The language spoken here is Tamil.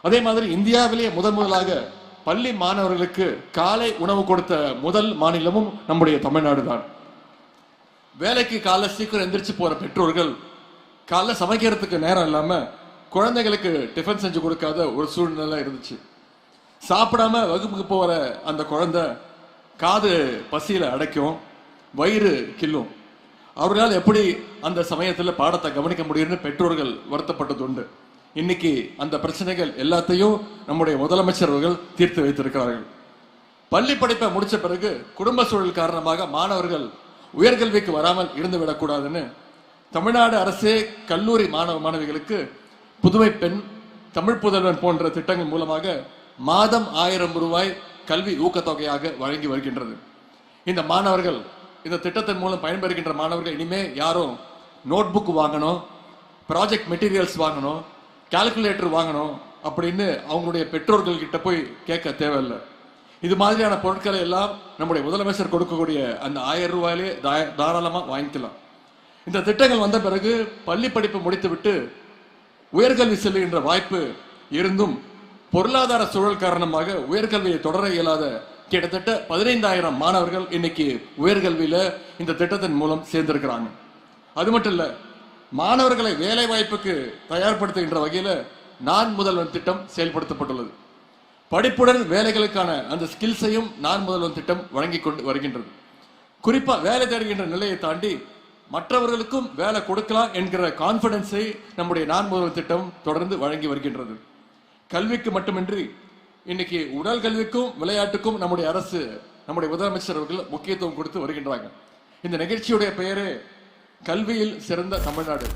அதே மாதிரி இந்தியாவிலேயே முதலாக பள்ளி மாணவர்களுக்கு காலை உணவு கொடுத்த முதல் மாநிலமும் நம்முடைய தமிழ்நாடு தான். வேலைக்கு காலை சீக்கிரம் எந்திரிச்சு போற பெற்றோர்கள் காலைல சமைக்கிறதுக்கு நேரம் இல்லாம குழந்தைகளுக்கு டிஃபன் செஞ்சு கொடுக்காத ஒரு சூழ்நிலை இருந்துச்சு. சாப்பிடாம வகுப்புக்கு போற அந்த குழந்தை காது பசியில அடைக்கும், வயிறு கில்லும். அவர்களால் எப்படி அந்த சமயத்துல பாடத்தை கவனிக்க முடியும்னு பெற்றோர்கள் வருத்தப்பட்டது உண்டு. இன்னைக்கு அந்த பிரச்சனைகள் எல்லாத்தையும் நம்முடைய முதலமைச்சர் அவர்கள் தீர்த்து வைத்திருக்கிறார்கள். பள்ளி படிப்பை முடிச்ச பிறகு குடும்ப சூழல் காரணமாக மாணவர்கள் உயர்கல்விக்கு வராமல் இருந்து விடக்கூடாதுன்னு தமிழ்நாடு அரசே கல்லூரி மாணவ மாணவிகளுக்கு புதுமை பெண், தமிழ் புதல்வன் போன்ற திட்டங்கள் மூலமாக மாதம் 1000 ரூபாய் கல்வி ஊக்கத்தொகையாக வழங்கி வருகின்றது. இந்த மாணவர்கள், இந்த திட்டத்தின் மூலம் பயன்பெறுகின்ற மாணவர்கள் இனிமே யாரும் நோட் புக் வாங்கணும், ப்ராஜெக்ட் மெட்டீரியல்ஸ் வாங்கணும், கால்குலேட்டர் வாங்கணும் அப்படின்னு அவங்களுடைய பெற்றோர்கள் கிட்ட போய் கேட்க தேவையில்லை. இது மாதிரியான பொருட்களை எல்லாம் நம்முடைய முதலமைச்சர் கொடுக்கக்கூடிய அந்த 1000 ரூபாயிலே தாராளமாக வாங்கிக்கலாம். இந்த திட்டங்கள் வந்த பிறகு பள்ளி படிப்பு முடித்துவிட்டு உயர்கல்வி செல்லுகின்ற வாய்ப்பு இருந்தும் பொருளாதார சூழல் காரணமாக உயர்கல்வியை தொடர இயலாத கிட்டத்தட்ட 15,000 மாணவர்கள் இன்னைக்கு உயர்கல்வியில இந்த திட்டத்தின் மூலம் சேர்ந்திருக்கிறாங்க. அது மட்டும் இல்ல, மாணவர்களை வேலை வாய்ப்புக்கு தயார்படுத்துகின்ற வகையில நான் முதல்வன் திட்டம் செயல்படுத்தப்பட்டுள்ளது. படிப்புடன் வேலைகளுக்கான அந்த ஸ்கில்ஸையும் நான் முதல்வன் திட்டம் வழங்கி கொண்டு வருகின்றது. குறிப்பா வேலை தேடுகின்ற நிலையை தாண்டி மற்றவர்களுக்கும் வேலை கொடுக்கலாம் என்கிற கான்பிடன்ஸை நம்முடைய நான் முதல்வன் திட்டம் தொடர்ந்து வழங்கி வருகின்றது. கல்விக்கு மட்டுமின்றி இன்னைக்கு உடல் கல்விக்கும் விளையாட்டுக்கும் நம்முடைய அரசு, நம்முடைய முதலமைச்சர் அவர்கள் முக்கியத்துவம் கொடுத்து வருகின்றாங்க. இந்த நிகழ்ச்சியுடைய பெயரே கல்வியில் சிறந்த தமிழ்நாடு.